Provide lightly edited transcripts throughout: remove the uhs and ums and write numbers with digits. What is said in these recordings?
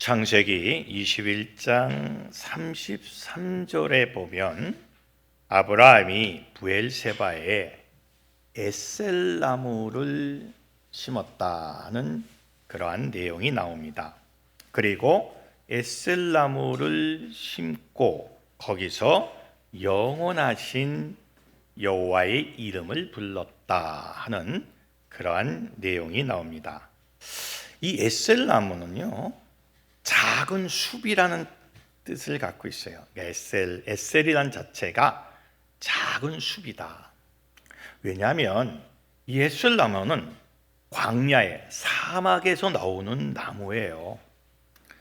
창세기 21장 33절에 보면 아브라함이 브엘세바에 에셀나무를 심었다는 그러한 내용이 나옵니다. 그리고 에셀나무를 심고 거기서 영원하신 여호와의 이름을 불렀다 하는 그러한 내용이 나옵니다. 이 에셀나무는요, 작은 숲이라는 뜻을 갖고 있어요. 에셀이란 자체가 작은 숲이다. 왜냐하면 이 에셀나무는 광야에, 사막에서 나오는 나무예요.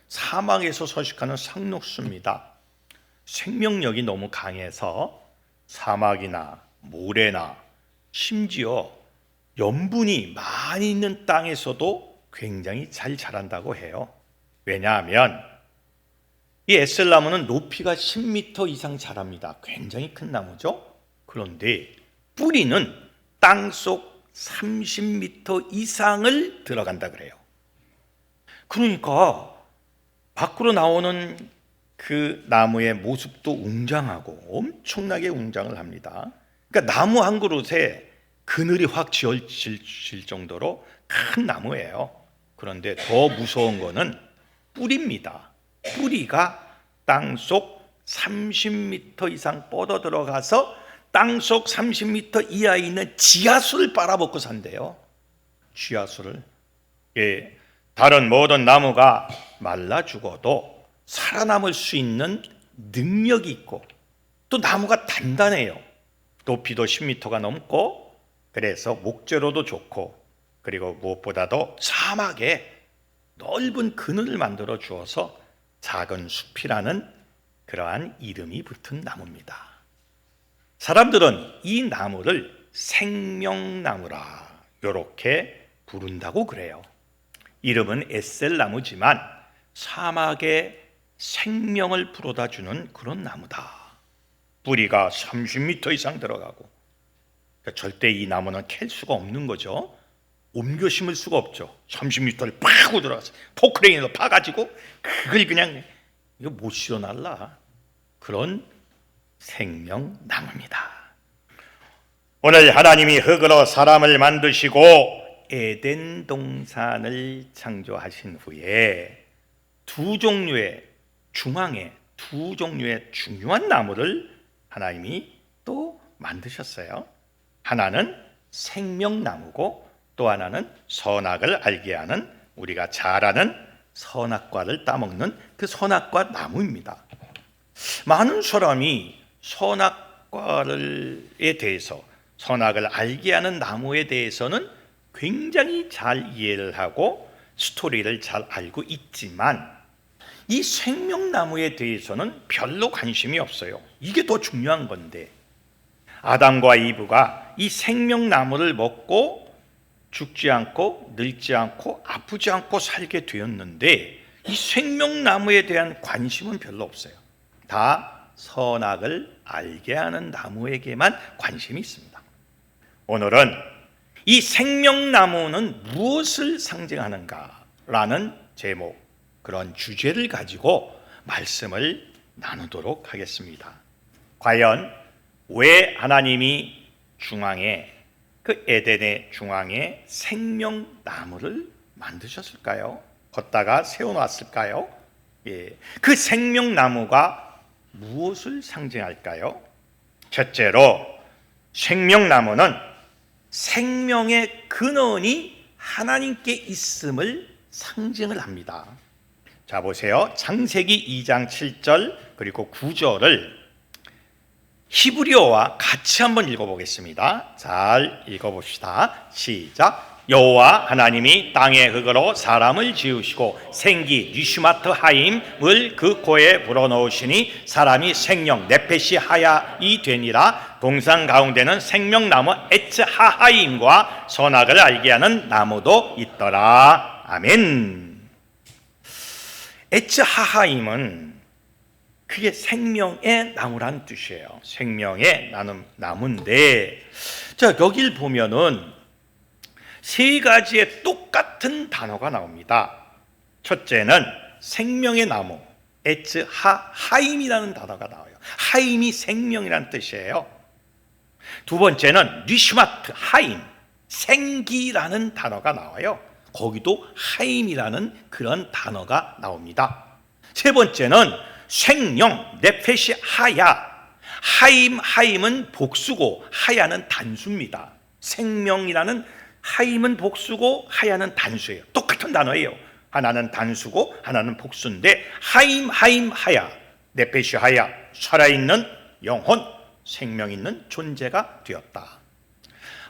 사막에서 서식하는 상록수입니다. 생명력이 너무 강해서 사막이나 모래나 심지어 염분이 많이 있는 땅에서도 굉장히 잘 자란다고 해요. 왜냐하면 이 에셀나무는 높이가 10m 이상 자랍니다. 굉장히 큰 나무죠. 그런데 뿌리는 땅속 30m 이상을 들어간다 그래요. 그러니까 밖으로 나오는 그 나무의 모습도 웅장하고 엄청나게 웅장을 합니다. 그러니까 나무 한 그릇에 그늘이 확 지어질 정도로 큰 나무예요. 그런데 더 무서운 거는 뿌리입니다. 뿌리가 땅속 30m 이상 뻗어 들어가서 땅속 30m 이하에 있는 지하수를 빨아먹고 산대요. 지하수를. 예, 다른 모든 나무가 말라 죽어도 살아남을 수 있는 능력이 있고 또 나무가 단단해요. 높이도 10m가 넘고 그래서 목재로도 좋고 그리고 무엇보다도 사막에 넓은 그늘을 만들어 주어서 작은 숲이라는 그러한 이름이 붙은 나무입니다. 사람들은 이 나무를 생명나무라 이렇게 부른다고 그래요. 이름은 에셀나무지만 사막에 생명을 불어다 주는 그런 나무다. 뿌리가 30m 이상 들어가고 그러니까 절대 이 나무는 캘 수가 없는 거죠. 옮겨 심을 수가 없죠. 30m를 파고 들어가서 포크레인으로 파가지고 그걸 그냥 이거 못 실어날라. 그런 생명나무입니다. 오늘 하나님이 흙으로 사람을 만드시고 에덴 동산을 창조하신 후에 중앙에 두 종류의 중요한 나무를 하나님이 또 만드셨어요. 하나는 생명나무고 또 하나는 선악을 알게 하는, 우리가 잘 아는 선악과를 따먹는 그 선악과 나무입니다. 많은 사람이 선악과에 대해서, 선악을 알게 하는 나무에 대해서는 굉장히 잘 이해를 하고 스토리를 잘 알고 있지만 이 생명나무에 대해서는 별로 관심이 없어요. 이게 더 중요한 건데 아담과 이브가 이 생명나무를 먹고 죽지 않고 늙지 않고 아프지 않고 살게 되었는데 이 생명나무에 대한 관심은 별로 없어요. 다 선악을 알게 하는 나무에게만 관심이 있습니다. 오늘은 이 생명나무는 무엇을 상징하는가라는 제목, 그런 주제를 가지고 말씀을 나누도록 하겠습니다. 과연 왜 하나님이 중앙에, 그 에덴의 중앙에 생명나무를 만드셨을까요? 걷다가 세워놨을까요? 예, 그 생명나무가 무엇을 상징할까요? 첫째로 생명나무는 생명의 근원이 하나님께 있음을 상징을 합니다. 자, 보세요. 창세기 2장 7절 그리고 9절을 히브리어와 같이 한번 읽어보겠습니다. 잘 읽어봅시다. 시작. 여호와 하나님이 땅의 흙으로 사람을 지으시고 생기 니슈마트 하임을 그 코에 불어넣으시니 사람이 생명 네페시 하야이 되니라. 동산 가운데는 생명나무 에츠 하하임과 선악을 알게 하는 나무도 있더라. 아멘. 에츠 하하임은 그게 생명의 나무라는 뜻이에요. 생명의 나무인데, 자, 여길 보면은 세 가지의 똑같은 단어가 나옵니다. 첫째는 생명의 나무, 에츠 하임이라는 단어가 나와요. 하임이 생명이라는 뜻이에요. 두 번째는 니슈마트 하임, 생기라는 단어가 나와요. 거기도 하임이라는 그런 단어가 나옵니다. 세 번째는 생명, 네페시 하야. 하임은 복수고 하야는 단수입니다. 생명이라는 하임은 복수고 하야는 단수예요. 똑같은 단어예요. 하나는 단수고 하나는 복수인데 하임 하야, 네페시 하야, 살아있는 영혼, 생명 있는 존재가 되었다.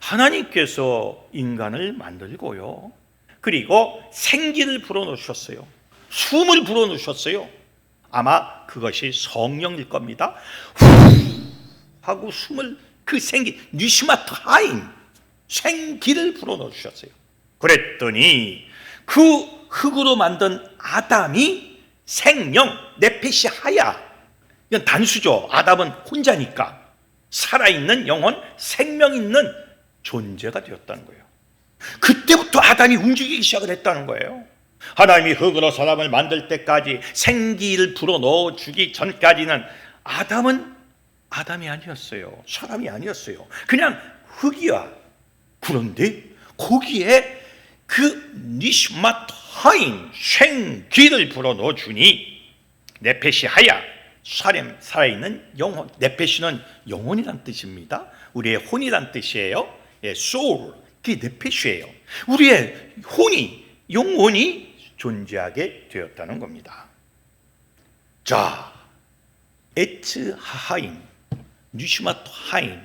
하나님께서 인간을 만들고요, 그리고 생기를 불어넣으셨어요. 숨을 불어넣으셨어요. 아마 그것이 성령일 겁니다. 후 하고 숨을, 그 생기, 니슈마트 하임, 생기를 불어넣으셨어요. 그랬더니 그 흙으로 만든 아담이 생명, 네페시 하야, 이건 단수죠. 아담은 혼자니까 살아있는 영혼, 생명 있는 존재가 되었다는 거예요. 그때부터 아담이 움직이기 시작을 했다는 거예요. 하나님이 흙으로 사람을 만들 때까지, 생기를 불어넣어 주기 전까지는 아담이 아니었어요. 사람이 아니었어요. 그냥 흙이야. 그런데 거기에 그 니슈마트 하임, 생기를 불어넣어 주니 네페시 하야, 살아있는 영혼. 네페시는 영혼이란 뜻입니다. 우리의 혼이란 뜻이에요. 예, soul, 그게 네페시예요. 우리의 영혼이 존재하게 되었다는 겁니다. 자, 에츠 하하임, 니슈마트 하임,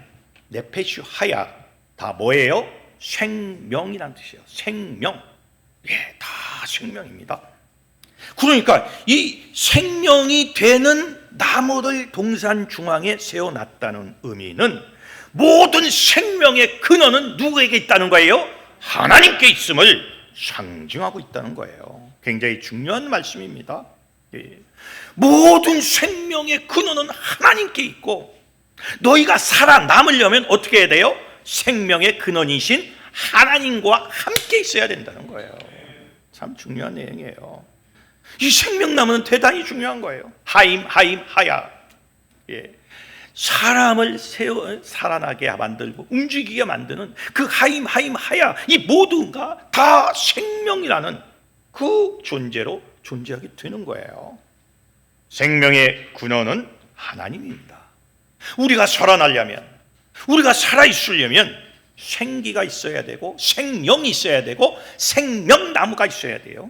네페시 하야, 다 뭐예요? 생명이란 뜻이에요. 생명. 예, 다 생명입니다. 그러니까 이 생명이 되는 나무를 동산 중앙에 세워놨다는 의미는 모든 생명의 근원은 누구에게 있다는 거예요? 하나님께 있음을 상징하고 있다는 거예요. 굉장히 중요한 말씀입니다. 예. 모든 생명의 근원은 하나님께 있고, 너희가 살아남으려면 어떻게 해야 돼요? 생명의 근원이신 하나님과 함께 있어야 된다는 거예요. 참 중요한 내용이에요. 이 생명나무는 대단히 중요한 거예요. 하임 하야. 예. 사람을 살아나게 만들고 움직이게 만드는 그 하임 하야, 이 모두가 다 생명이라는 그 존재로 존재하게 되는 거예요. 생명의 근원은 하나님입니다. 우리가 살아나려면, 우리가 살아있으려면 생기가 있어야 되고, 생명이 있어야 되고, 생명나무가 있어야 돼요.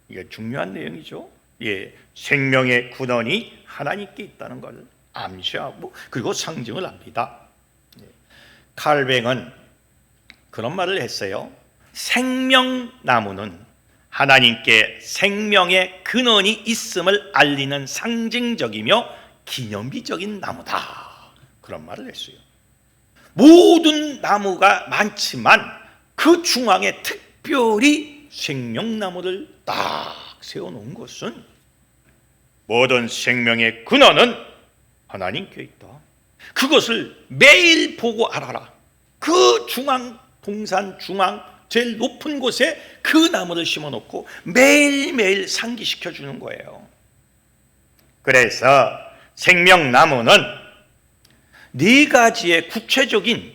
이게 중요한 내용이죠. 예, 생명의 근원이 하나님께 있다는 걸 암시하고, 그리고 상징을 합니다. 칼뱅은 그런 말을 했어요. 생명나무는 하나님께 생명의 근원이 있음을 알리는 상징적이며 기념비적인 나무다. 그런 말을 했어요. 모든 나무가 많지만 그 중앙에 특별히 생명나무를 딱 세워놓은 것은, 모든 생명의 근원은 하나님께 있다. 그것을 매일 보고 알아라. 그 동산 중앙 제일 높은 곳에 그 나무를 심어놓고 매일매일 상기시켜 주는 거예요. 그래서 생명나무는 네 가지의 구체적인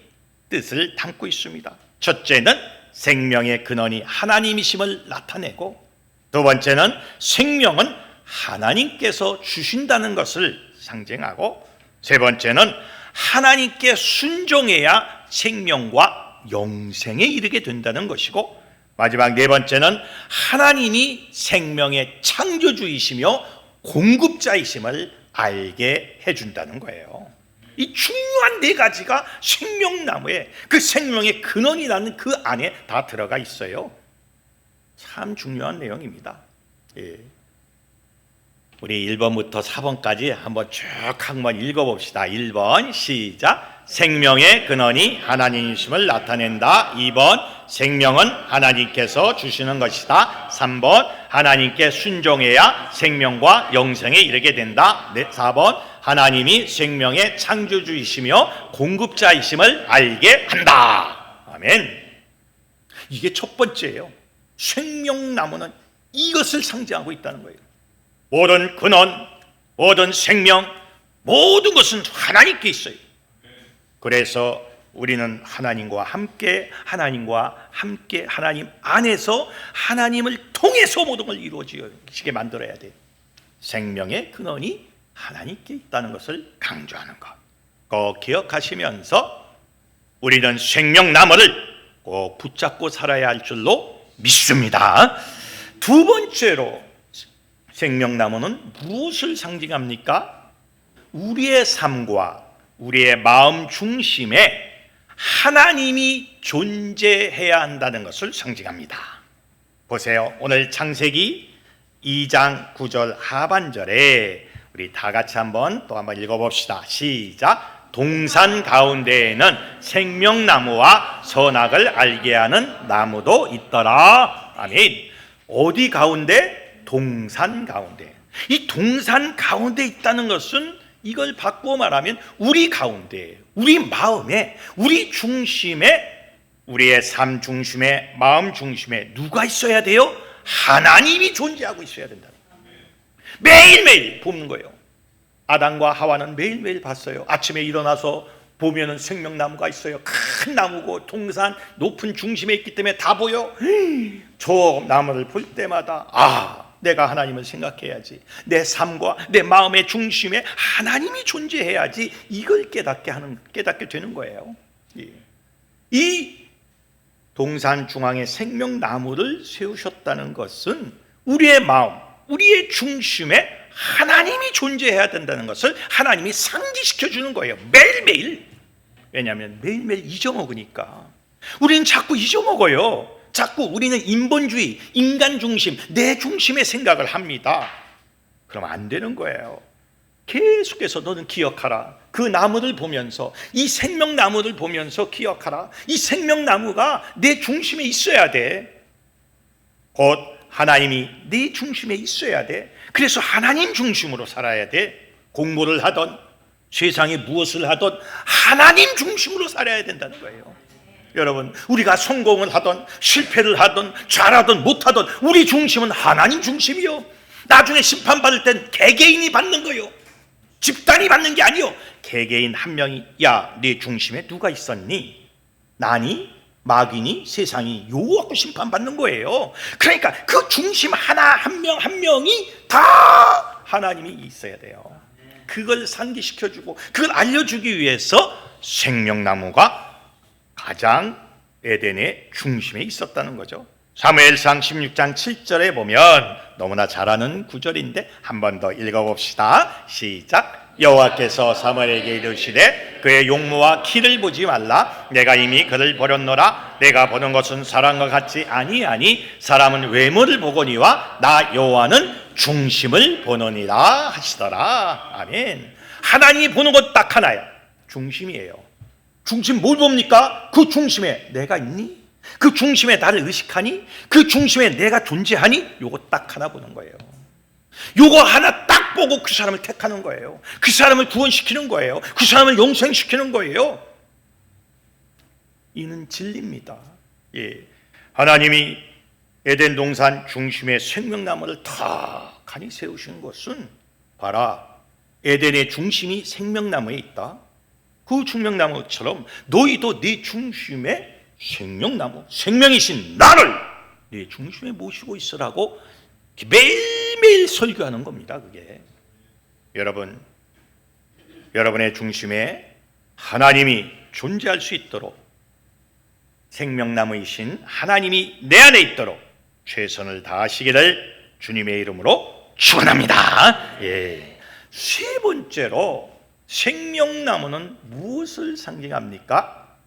뜻을 담고 있습니다. 첫째는 생명의 근원이 하나님이심을 나타내고, 두 번째는 생명은 하나님께서 주신다는 것을 상징하고, 세 번째는 하나님께 순종해야 생명과 영생에 이르게 된다는 것이고, 마지막 네 번째는 하나님이 생명의 창조주이시며 공급자이심을 알게 해준다는 거예요. 이 중요한 네 가지가 생명나무에, 그 생명의 근원이라는 그 안에 다 들어가 있어요. 참 중요한 내용입니다. 예. 우리 1번부터 4번까지 한번 쭉 한번 읽어봅시다. 1번 시작. 생명의 근원이 하나님이심을 나타낸다. 2번 생명은 하나님께서 주시는 것이다. 3번 하나님께 순종해야 생명과 영생에 이르게 된다. 4번 하나님이 생명의 창조주이시며 공급자이심을 알게 한다. 아멘. 이게 첫 번째예요. 생명나무는 이것을 상징하고 있다는 거예요. 모든 근원, 모든 생명, 모든 것은 하나님께 있어요. 그래서 우리는 하나님과 함께 하나님 안에서 하나님을 통해서 모든 걸 이루어지게 만들어야 돼요. 생명의 근원이 하나님께 있다는 것을 강조하는 것, 꼭 기억하시면서 우리는 생명나무를 꼭 붙잡고 살아야 할 줄로 믿습니다. 두 번째로 생명나무는 무엇을 상징합니까? 우리의 삶과 우리의 마음 중심에 하나님이 존재해야 한다는 것을 상징합니다. 보세요. 오늘 창세기 2장 9절 하반절에 우리 다 같이 한번 읽어봅시다. 시작. 동산 가운데에는 생명나무와 선악을 알게 하는 나무도 있더라. 아멘. 어디 가운데? 동산 가운데. 이 동산 가운데 있다는 것은 이걸 바꾸어 말하면 우리 가운데, 우리 마음에, 우리 중심에, 우리의 삶 중심에, 마음 중심에 누가 있어야 돼요? 하나님이 존재하고 있어야 된다. 매일매일 보는 거예요. 아담과 하와는 매일매일 봤어요. 아침에 일어나서 보면은 생명나무가 있어요. 큰 나무고 동산 높은 중심에 있기 때문에 다 보여. 저 나무를 볼 때마다 내가 하나님을 생각해야지. 내 삶과 내 마음의 중심에 하나님이 존재해야지. 이걸 깨닫게 되는 거예요. 이 동산 중앙에 생명나무를 세우셨다는 것은 우리의 마음, 우리의 중심에 하나님이 존재해야 된다는 것을 하나님이 상기시켜 주는 거예요. 매일매일. 왜냐하면 매일매일 잊어먹으니까. 우리는 자꾸 잊어먹어요. 자꾸 우리는 인본주의, 인간 중심, 내 중심의 생각을 합니다. 그러면 안 되는 거예요. 계속해서 너는 기억하라. 그 나무를 보면서, 이 생명나무를 보면서 기억하라. 이 생명나무가 내 중심에 있어야 돼. 곧 하나님이 네 중심에 있어야 돼. 그래서 하나님 중심으로 살아야 돼. 공부를 하던 세상에 무엇을 하던 하나님 중심으로 살아야 된다는 거예요. 여러분, 우리가 성공을 하던 실패를 하던 잘하던 못하던 우리 중심은 하나님 중심이요. 나중에 심판받을 땐 개개인이 받는 거요. 집단이 받는 게 아니요. 개개인 한 명이 야, 네 중심에 누가 있었니? 나니? 마귀니? 세상이 요거 갖고 심판받는 거예요. 그러니까 그 중심 하나 한 명이 다 하나님이 있어야 돼요. 그걸 상기시켜주고 그걸 알려주기 위해서 생명나무가 가장 에덴의 중심에 있었다는 거죠. 사무엘상 16장 7절에 보면 너무나 잘 아는 구절인데 한 번 더 읽어봅시다. 시작. 여호와께서 사무엘에게 이르시되 그의 용모와 키를 보지 말라. 내가 이미 그를 버렸노라. 내가 보는 것은 사람과 같지 아니하니 사람은 외모를 보거니와 나 여호와는 중심을 보느니라 하시더라. 아멘. 하나님이 보는 것 딱 하나야. 중심이에요. 중심 뭘 봅니까? 그 중심에 내가 있니? 그 중심에 나를 의식하니? 그 중심에 내가 존재하니? 요거 딱 하나 보는 거예요. 요거 하나 딱 보고 그 사람을 택하는 거예요. 그 사람을 구원시키는 거예요. 그 사람을 영생시키는 거예요. 이는 진리입니다. 하나님이 에덴 동산 중심에 생명나무를 탁하니 세우신 것은 봐라, 에덴의 중심이 생명나무에 있다. 그 생명나무처럼 너희도 네 중심에 생명나무, 생명이신 나를 네 중심에 모시고 있으라고 매일매일 설교하는 겁니다. 그게 여러분, 여러분의 중심에 하나님이 존재할 수 있도록 생명나무이신 하나님이 내 안에 있도록 최선을 다하시기를 주님의 이름으로 축원합니다. 세 번째로 생명나무는 무엇을 상징합니까?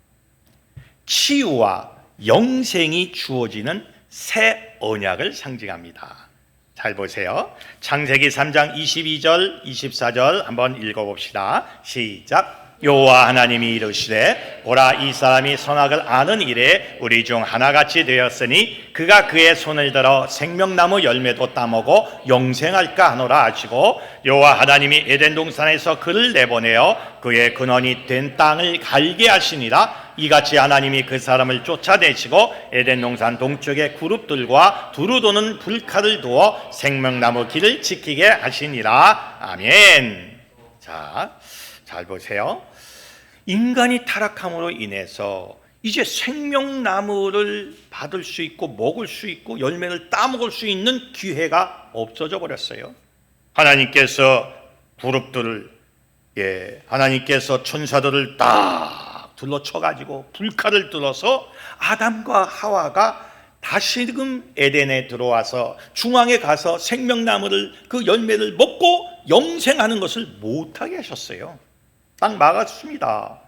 치유와 영생이 주어지는 새 언약을 상징합니다. 잘 보세요. 창세기 3장 22절 24절 한번 읽어봅시다. 시작. 여호와 하나님이 이르시되 보라, 이 사람이 선악을 아는 일에 우리 중 하나같이 되었으니 그가 그의 손을 들어 생명나무 열매도 따먹어 영생할까 하노라 하시고, 여호와 하나님이 에덴 동산에서 그를 내보내어 그의 근원이 된 땅을 갈게 하시니라. 이같이 하나님이 그 사람을 쫓아내시고 에덴 동산 동쪽의 그룹들과 두루 도는 불칼을 두어 생명나무 길을 지키게 하시니라. 아멘. 자, 잘 보세요. 인간이 타락함으로 인해서 이제 생명나무를 받을 수 있고 먹을 수 있고 열매를 따먹을 수 있는 기회가 없어져 버렸어요. 하나님께서 그룹들을 하나님께서 천사들을 딱 둘러쳐가지고 불칼을 들어서 아담과 하와가 다시금 에덴에 들어와서 중앙에 가서 생명나무를 그 열매를 먹고 영생하는 것을 못하게 하셨어요. 딱 막았습니다.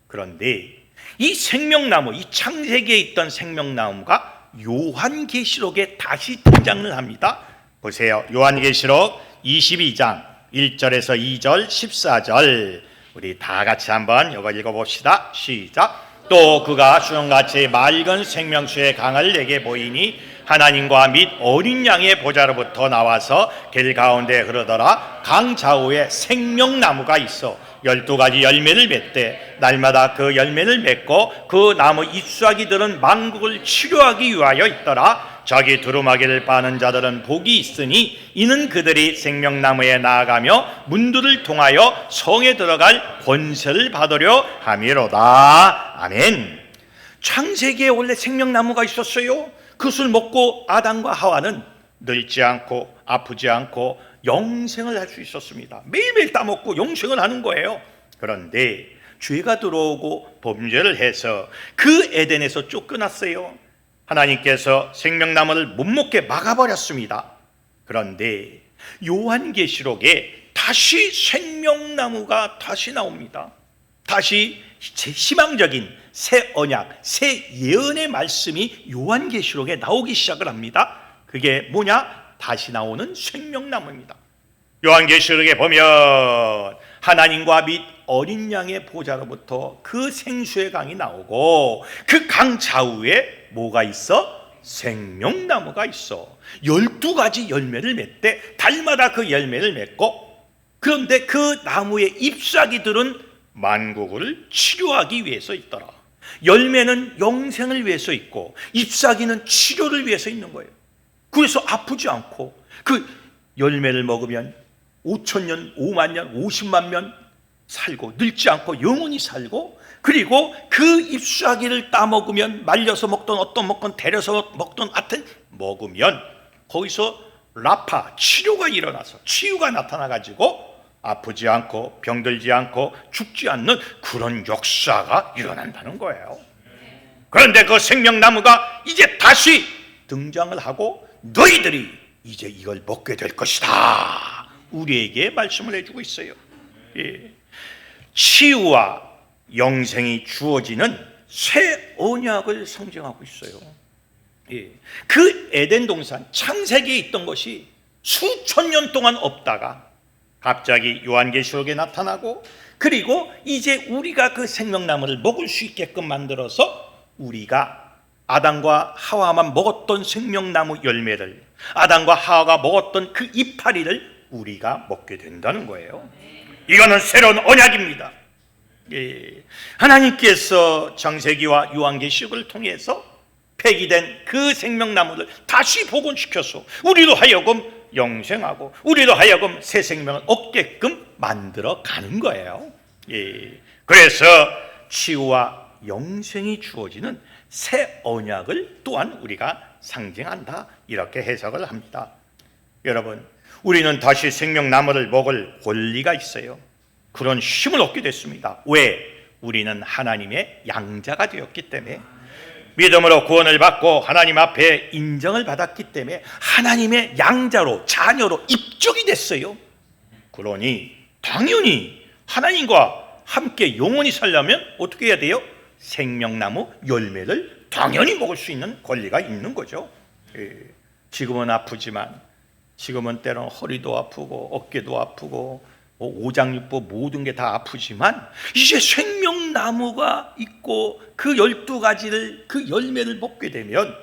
그런데 이 생명나무, 이 창세기에 있던 생명나무가 요한계시록에 다시 등장을 합니다. 보세요. 요한계시록 22장 1절에서 2절 14절 우리 다 같이 한번 이거 읽어봅시다. 시작. 또 그가 수정같이 맑은 생명수의 강을 내게 보이니 하나님과 및 어린 양의 보좌로부터 나와서 길 가운데 흐르더라. 강 좌우에 생명나무가 있어 12가지 열매를 맺되 날마다 그 열매를 맺고 그 나무 잎사귀들은 만국을 치료하기 위하여 있더라. 자기 두루마기를 빠는 자들은 복이 있으니 이는 그들이 생명나무에 나아가며 문들을 통하여 성에 들어갈 권세를 받으려 함이로다. 아멘. 창세기에 원래 생명나무가 있었어요. 그것을 먹고 아담과 하와는 늙지 않고 아프지 않고 영생을 할 수 있었습니다. 매일매일 따먹고 영생을 하는 거예요. 그런데 죄가 들어오고 범죄를 해서 그 에덴에서 쫓겨났어요. 하나님께서 생명나무를 못 먹게 막아버렸습니다. 그런데 요한계시록에 다시 생명나무가 다시 나옵니다. 다시 희망적인 새 언약, 새 예언의 말씀이 요한계시록에 나오기 시작을 합니다. 그게 뭐냐? 다시 나오는 생명나무입니다. 요한계시록에 보면 하나님과 및 어린 양의 보좌로부터 그 생수의 강이 나오고 그 강 좌우에 뭐가 있어? 생명나무가 있어. 12가지 열매를 맺되 달마다 그 열매를 맺고, 그런데 그 나무의 잎사귀들은 만국을 치료하기 위해서 있더라. 열매는 영생을 위해서 있고 잎사귀는 치료를 위해서 있는 거예요. 그래서 아프지 않고 그 열매를 먹으면 5,000년, 5만 년, 50만 년 살고 늙지 않고 영원히 살고, 그리고 그 잎사귀를 따먹으면 말려서 먹던 어떤 먹건 데려서 먹던 하여튼 먹으면 거기서 라파, 치료가 일어나서 치유가 나타나가지고 아프지 않고 병들지 않고 죽지 않는 그런 역사가 일어난다는 거예요. 그런데 그 생명나무가 이제 다시 등장을 하고 너희들이 이제 이걸 먹게 될 것이다, 우리에게 말씀을 해주고 있어요. 치유와 영생이 주어지는 새 언약을 상징하고 있어요. 그 에덴 동산 창세기에 있던 것이 수천 년 동안 없다가 갑자기 요한계시록에 나타나고, 그리고 이제 우리가 그 생명나무를 먹을 수 있게끔 만들어서 우리가 아담과 하와만 먹었던 생명나무 열매를, 아담과 하와가 먹었던 그 이파리를 우리가 먹게 된다는 거예요. 이거는 새로운 언약입니다. 하나님께서 창세기와 요한계시록을 통해서 폐기된 그 생명나무를 다시 복원시켜서 우리로 하여금 영생하고 우리로 하여금 새 생명을 얻게끔 만들어 가는 거예요. 그래서 치유와 영생이 주어지는 새 언약을 또한 우리가 상징한다, 이렇게 해석을 합니다. 여러분, 우리는 다시 생명나무를 먹을 권리가 있어요. 그런 힘을 얻게 됐습니다. 왜? 우리는 하나님의 양자가 되었기 때문에, 믿음으로 구원을 받고 하나님 앞에 인정을 받았기 때문에 하나님의 양자로, 자녀로 입적이 됐어요. 그러니 당연히 하나님과 함께 영원히 살려면 어떻게 해야 돼요? 생명나무 열매를 당연히 먹을 수 있는 권리가 있는 거죠. 지금은 아프지만, 지금은 때로는 허리도 아프고 어깨도 아프고 오장육부 모든 게 다 아프지만, 이제 생명나무가 있고 그 12가지를 그 열매를 먹게 되면,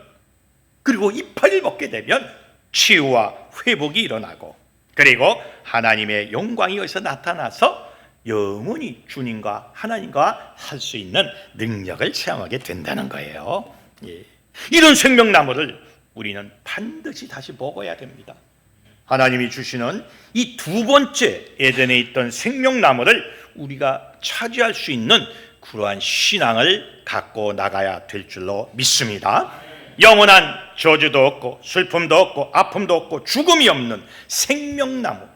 그리고 이파리를 먹게 되면 치유와 회복이 일어나고, 그리고 하나님의 영광이 여기서 나타나서 영원히 주님과 하나님과 할 수 있는 능력을 체험하게 된다는 거예요. 예. 이런 생명나무를 우리는 반드시 다시 먹어야 됩니다. 하나님이 주시는 이 두 번째 에덴에 있던 생명나무를 우리가 차지할 수 있는 그러한 신앙을 갖고 나가야 될 줄로 믿습니다. 영원한 저주도 없고 슬픔도 없고 아픔도 없고 죽음이 없는 생명나무,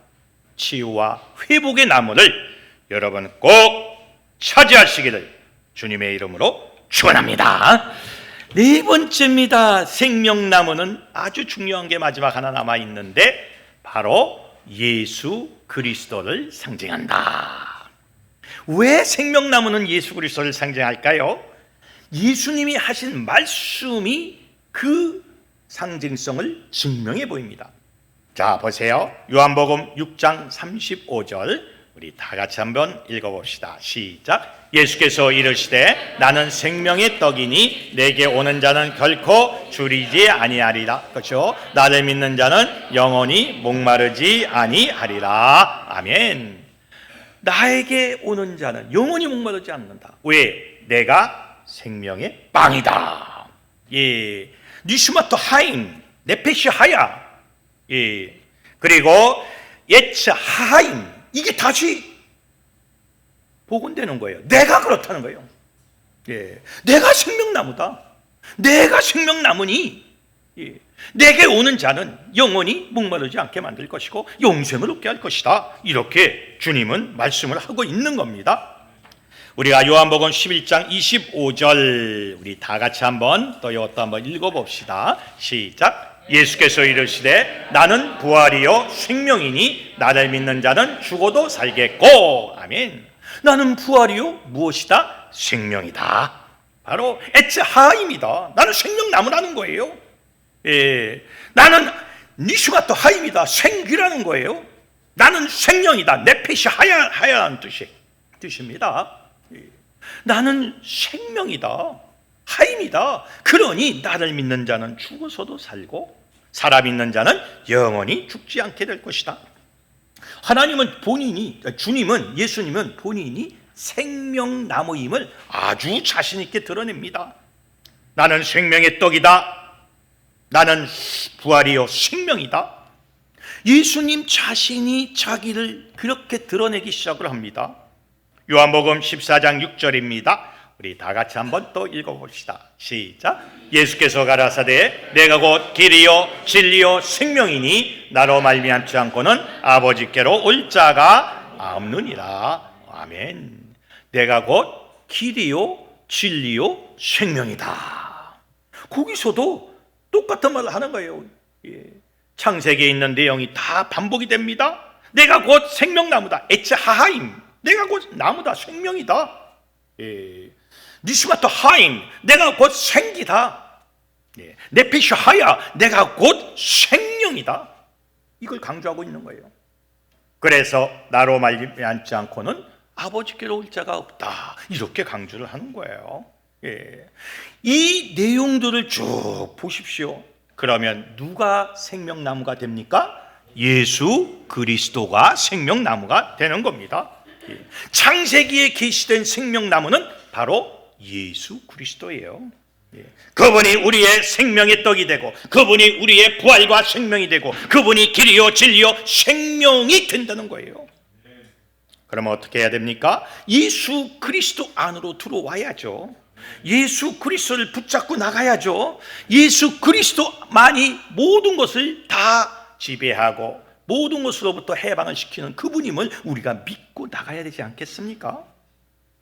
치유와 회복의 나무를 여러분 꼭 차지하시기를 주님의 이름으로 축원합니다. 네 번째입니다. 생명나무는 아주 중요한 게 마지막 하나 남아 있는데 바로 예수 그리스도를 상징한다. 왜 생명나무는 예수 그리스도를 상징할까요? 예수님이 하신 말씀이 그 상징성을 증명해 보입니다. 자, 보세요. 요한복음 6장 35절 우리 다 같이 한번 읽어봅시다. 시작. 예수께서 이르시되 나는 생명의 떡이니 내게 오는 자는 결코 줄이지 아니하리라. 그렇죠? 나를 믿는 자는 영원히 목마르지 아니하리라. 아멘. 나에게 오는 자는 영원히 목마르지 않는다. 왜? 내가 생명의 빵이다. 예. 니슈마토 하임, 네페시 하야. 예. 그리고 예츠 하임. 이게 다시 복원되는 거예요. 내가 그렇다는 거예요. 예. 내가 생명나무다. 내가 생명나무니 예. 내게 오는 자는 영원히 목마르지 않게 만들 것이고 영생을 얻게 할 것이다. 이렇게 주님은 말씀을 하고 있는 겁니다. 우리가 요한복음 11장 25절 우리 다 같이 한번 또 이것도 한번 읽어봅시다. 시작. 예수께서 이르시되 나는 부활이요 생명이니 나를 믿는 자는 죽어도 살겠고. 아멘. 나는 부활이요 무엇이다? 생명이다. 바로 에츠하임이다. 나는 생명나무라는 거예요. 예, 나는 니슈가토 하임이다. 생기라는 거예요. 나는 생명이다. 네페시 하야라는 뜻입니다. 예, 나는 생명이다. 하임이다. 그러니 나를 믿는 자는 죽어서도 살고 살아 믿는 자는 영원히 죽지 않게 될 것이다. 하나님은 본인이, 주님은, 예수님은 본인이 생명나무임을 아주 자신 있게 드러냅니다. 나는 생명의 떡이다. 나는 부활이요 생명이다. 예수님 자신이 자기를 그렇게 드러내기 시작을 합니다. 요한복음 14장 6절입니다. 우리 다 같이 한번 또 읽어봅시다. 시작. 예수께서 가라사대 내가 곧 길이요 진리요 생명이니 나로 말미암지 않고는 아버지께로 올 자가 없느니라. 아멘. 내가 곧 길이요 진리요 생명이다. 거기서도 똑같은 말을 하는 거예요. 예. 창세기에 있는 내용이 다 반복이 됩니다. 내가 곧 생명나무다. 에츠하하임. 내가 곧 나무다. 생명이다. 예. 니슈마토 하임, 내가 곧 생기다. 예. 네페시 하야, 내가 곧 생명이다. 이걸 강조하고 있는 거예요. 그래서 나로 말미암지 않고는 아버지께로 올 자가 없다. 이렇게 강조를 하는 거예요. 예. 이 내용들을 쭉 보십시오. 그러면 누가 생명나무가 됩니까? 예수 그리스도가 생명나무가 되는 겁니다. 예. 창세기에 계시된 생명나무는 바로 예수 그리스도예요. 예. 그분이 우리의 생명의 떡이 되고 그분이 우리의 부활과 생명이 되고 그분이 길이요 진리요 생명이 된다는 거예요. 그러면 어떻게 해야 됩니까? 예수 그리스도 안으로 들어와야죠. 예수 그리스도를 붙잡고 나가야죠. 예수 그리스도만이 모든 것을 다 지배하고 모든 것으로부터 해방을 시키는 그분임을 우리가 믿고 나가야 되지 않겠습니까?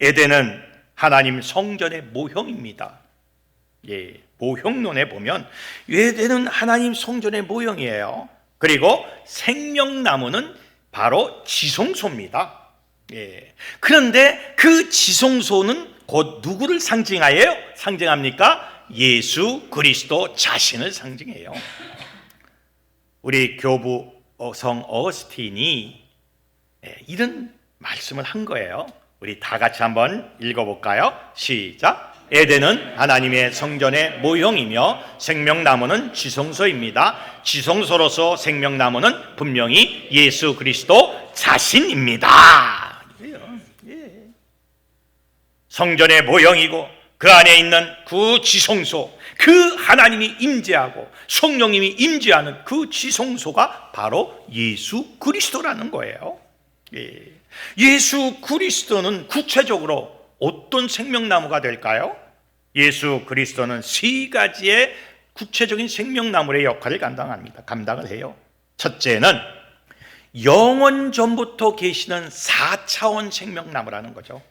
에덴은 하나님 성전의 모형입니다. 예, 모형론에 보면 에덴은 하나님 성전의 모형이에요. 그리고 생명나무는 바로 지성소입니다. 예. 그런데 그 지성소는 곧 누구를 상징합니까? 예수 그리스도 자신을 상징해요. 우리 교부 성 어거스틴이 이런 말씀을 한 거예요. 우리 다 같이 한번 읽어볼까요? 시작. 에덴은 하나님의 성전의 모형이며 생명나무는 지성소입니다. 지성소로서 생명나무는 분명히 예수 그리스도 자신입니다. 성전의 모형이고 그 안에 있는 그 지성소, 그 하나님이 임재하고 성령님이 임재하는 그 지성소가 바로 예수 그리스도라는 거예요. 예수 그리스도는 구체적으로 어떤 생명나무가 될까요? 예수 그리스도는 세 가지의 구체적인 생명나무의 역할을 감당을 해요. 첫째는 영원 전부터 계시는 4차원 생명나무라는 거죠.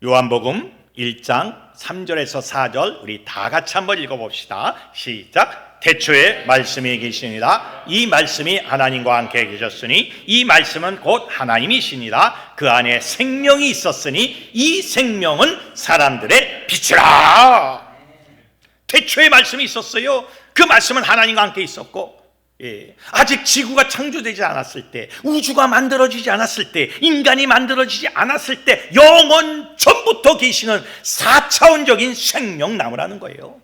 요한복음 1장 3절에서 4절 우리 다 같이 한번 읽어봅시다. 시작. 태초에 말씀이 계시니라. 이 말씀이 하나님과 함께 계셨으니 이 말씀은 곧 하나님이시니라. 그 안에 생명이 있었으니 이 생명은 사람들의 빛이라. 태초에 말씀이 있었어요. 그 말씀은 하나님과 함께 있었고, 아직 지구가 창조되지 않았을 때, 우주가 만들어지지 않았을 때, 인간이 만들어지지 않았을 때 영원 전부터 계시는 4차원적인 생명나무라는 거예요.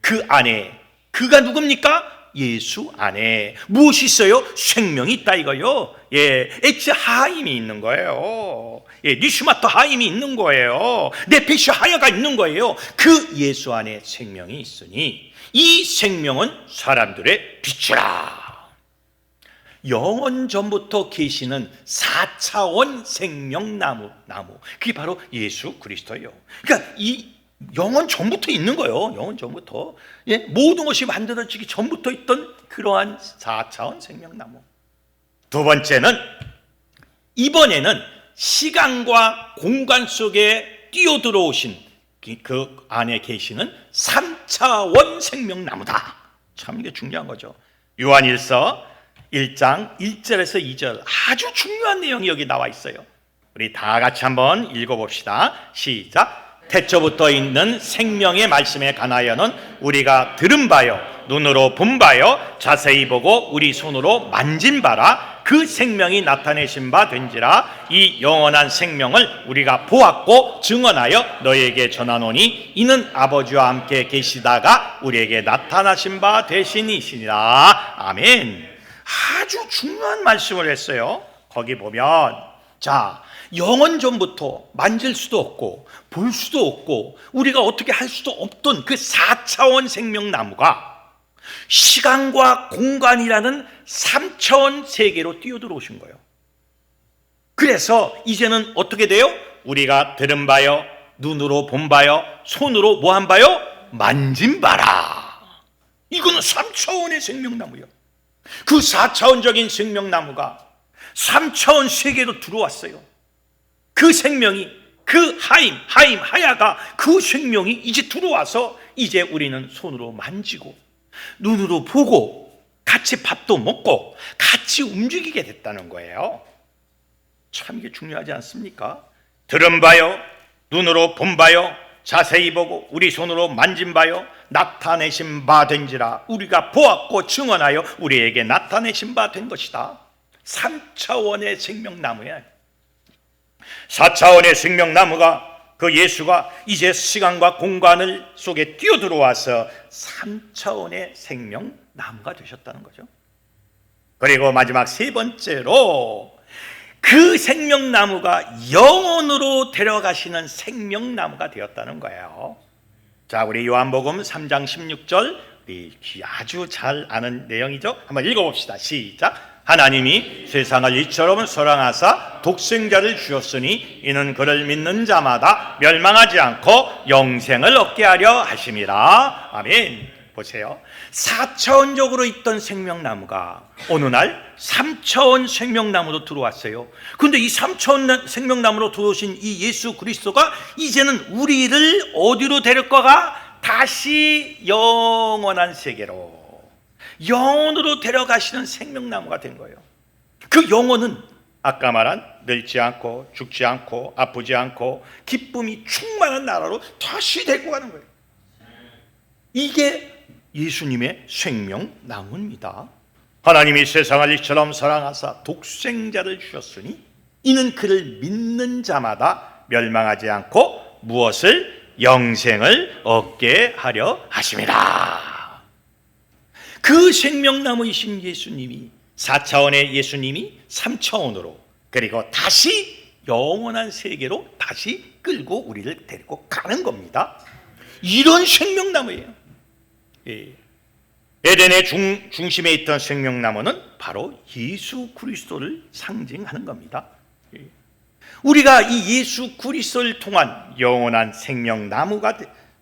그 안에, 그가 누굽니까? 예수 안에 무엇이 있어요? 생명이 있다 이거요. 에츠 하임이 있는 거예요. 니슈마토 하임이 있는 거예요. 네페시 하야가 있는 거예요. 그 예수 안에 생명이 있으니 이 생명은 사람들의 빛이라. 영원 전부터 계시는 4차원 생명나무, 그게 바로 예수 그리스도예요. 그러니까 이 영원 전부터 있는 거예요. 영원 전부터. 모든 것이 만들어지기 전부터 있던 그러한 4차원 생명나무. 두 번째는, 이번에는 시간과 공간 속에 뛰어들어오신 그 안에 계시는 3차원 생명나무다. 참 이게 중요한 거죠. 요한일서 1장 1절에서 2절 아주 중요한 내용이 여기 나와 있어요. 우리 다 같이 한번 읽어봅시다. 시작. 태초부터 있는 생명의 말씀에 관하여는 우리가 들은 바요 눈으로 본 바요 자세히 보고 우리 손으로 만진 바라. 그 생명이 나타내신 바 된지라. 이 영원한 생명을 우리가 보았고 증언하여 너희에게 전하노니 이는 아버지와 함께 계시다가 우리에게 나타나신 바 되시니시니라. 아멘. 아주 중요한 말씀을 했어요. 거기 보면, 자, 영원 전부터 만질 수도 없고 볼 수도 없고 우리가 어떻게 할 수도 없던 그 4차원 생명나무가 시간과 공간이라는 3차원 세계로 뛰어들어오신 거예요. 그래서 이제는 어떻게 돼요? 우리가 들은 바요 눈으로 본 바요 손으로 뭐 한 바요? 만진 바라. 이거는 3차원의 생명나무예요. 그 4차원적인 생명나무가 3차원 세계로 들어왔어요. 그 생명이, 그 하야가 그 생명이 이제 들어와서 이제 우리는 손으로 만지고 눈으로 보고 같이 밥도 먹고 같이 움직이게 됐다는 거예요. 참 이게 중요하지 않습니까? 들은 바요 눈으로 본 바요 자세히 보고 우리 손으로 만진 바요 나타내신 바 된지라. 우리가 보았고 증언하여 우리에게 나타내신 바 된 것이다. 3차원의 생명나무야. 4차원의 생명나무가, 그 예수가 이제 시간과 공간을 속에 뛰어들어와서 3차원의 생명나무가 되셨다는 거죠. 그리고 마지막 세 번째로 그 생명나무가 영원으로 데려가시는 생명나무가 되었다는 거예요. 자, 우리 요한복음 3장 16절 우리 아주 잘 아는 내용이죠. 한번 읽어봅시다. 시작. 하나님이 세상을 이처럼 사랑하사 독생자를 주셨으니 이는 그를 믿는 자마다 멸망하지 않고 영생을 얻게 하려 하심이라. 아멘. 보세요. 4차원적으로 있던 생명나무가 어느 날 3차원 생명나무로 들어왔어요. 그런데 이 3차원 생명나무로 들어오신 이 예수 그리스도가 이제는 우리를 어디로 데려가가? 다시 영원한 세계로, 영원으로 데려가시는 생명나무가 된 거예요. 그 영혼은 아까 말한 늙지 않고 죽지 않고 아프지 않고 기쁨이 충만한 나라로 다시 데리고 가는 거예요. 이게 예수님의 생명나무입니다. 하나님이 세상을 이처럼 사랑하사 독생자를 주셨으니 이는 그를 믿는 자마다 멸망하지 않고 무엇을? 영생을 얻게 하려 하심이라. 그 생명나무이신 예수님이 4차원의 예수님이 3차원으로 그리고 다시 영원한 세계로 다시 끌고 우리를 데리고 가는 겁니다. 이런 생명나무예요. 예. 에덴의 중심에 있던 생명나무는 바로 예수 그리스도를 상징하는 겁니다. 예. 우리가 이 예수 그리스도를 통한 영원한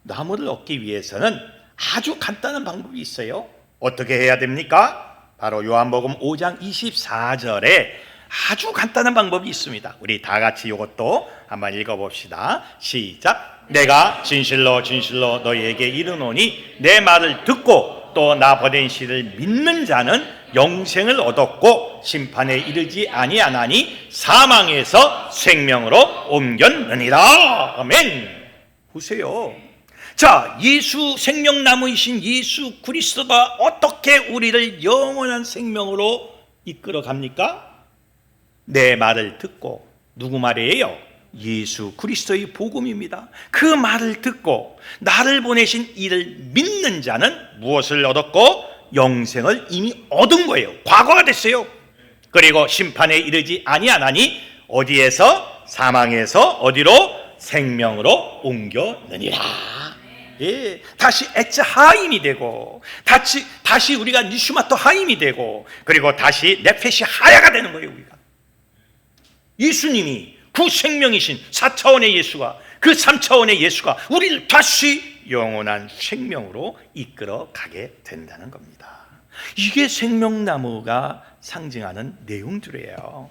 나무를 얻기 위해서는 아주 간단한 방법이 있어요. 어떻게 해야 됩니까? 바로 요한복음 5장 24절에 아주 간단한 방법이 있습니다. 우리 다 같이 이것도 한번 읽어봅시다. 시작. 내가 진실로 진실로 너희에게 이르노니 내 말을 듣고 또 나 보낸 이를 믿는 자는 영생을 얻었고 심판에 이르지 아니하나니 사망에서 생명으로 옮겼느니라. 아멘. 보세요. 자, 예수 생명나무이신 예수 그리스도가 어떻게 우리를 영원한 생명으로 이끌어 갑니까? 내 말을 듣고, 누구 말이에요? 예수 그리스도의 복음입니다. 그 말을 듣고 나를 보내신 이를 믿는 자는 무엇을 얻었고? 영생을 이미 얻은 거예요. 과거가 됐어요. 그리고 심판에 이르지 아니하나니 어디에서? 사망에서 어디로? 생명으로 옮겨느니라. 예, 다시 에츠 하임이 되고, 다시 우리가 니슈마토 하임이 되고, 그리고 다시 네페시 하야가 되는 거예요. 우리가 예수님이 그 생명이신 4차원의 예수가, 그 3차원의 예수가 우리를 다시 영원한 생명으로 이끌어 가게 된다는 겁니다. 이게 생명나무가 상징하는 내용들이에요.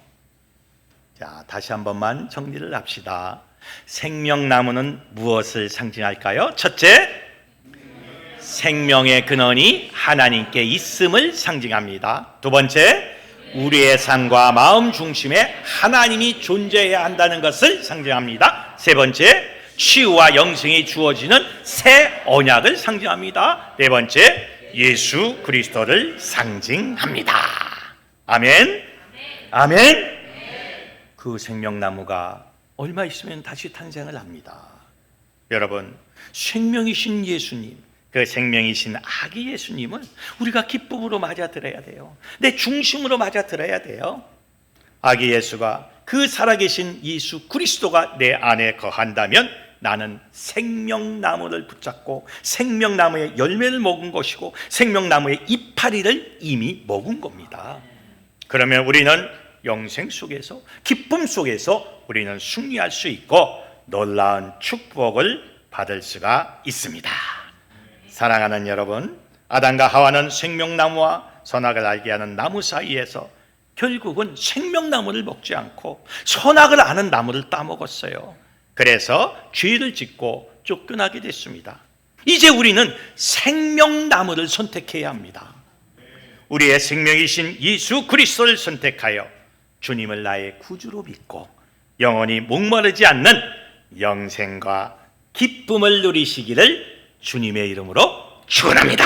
자, 다시 한 번만 정리를 합시다. 생명나무는 무엇을 상징할까요? 첫째, 생명의 근원이 하나님께 있음을 상징합니다. 두 번째, 우리의 삶과 마음 중심에 하나님이 존재해야 한다는 것을 상징합니다. 세 번째, 치유와 영생이 주어지는 새 언약을 상징합니다. 네 번째, 예수 그리스도를 상징합니다. 아멘. 아멘. 그 생명나무가 얼마 있으면 다시 탄생을 합니다. 여러분, 생명이신 예수님, 그 생명이신 아기 예수님을 우리가 기쁨으로 맞아들어야 돼요. 내 중심으로 맞아들어야 돼요. 아기 예수가, 그 살아계신 예수 그리스도가 내 안에 거한다면 나는 생명나무를 붙잡고 생명나무의 열매를 먹은 것이고 생명나무의 이파리를 이미 먹은 겁니다. 그러면 우리는 영생 속에서, 기쁨 속에서 우리는 승리할 수 있고 놀라운 축복을 받을 수가 있습니다. 사랑하는 여러분, 아담과 하와는 생명나무와 선악을 알게 하는 나무 사이에서 결국은 생명나무를 먹지 않고 선악을 아는 나무를 따먹었어요. 그래서 죄를 짓고 쫓겨나게 됐습니다. 이제 우리는 생명나무를 선택해야 합니다. 우리의 생명이신 예수 그리스도를 선택하여 주님을 나의 구주로 믿고 영원히 목마르지 않는 영생과 기쁨을 누리시기를 주님의 이름으로 축원합니다.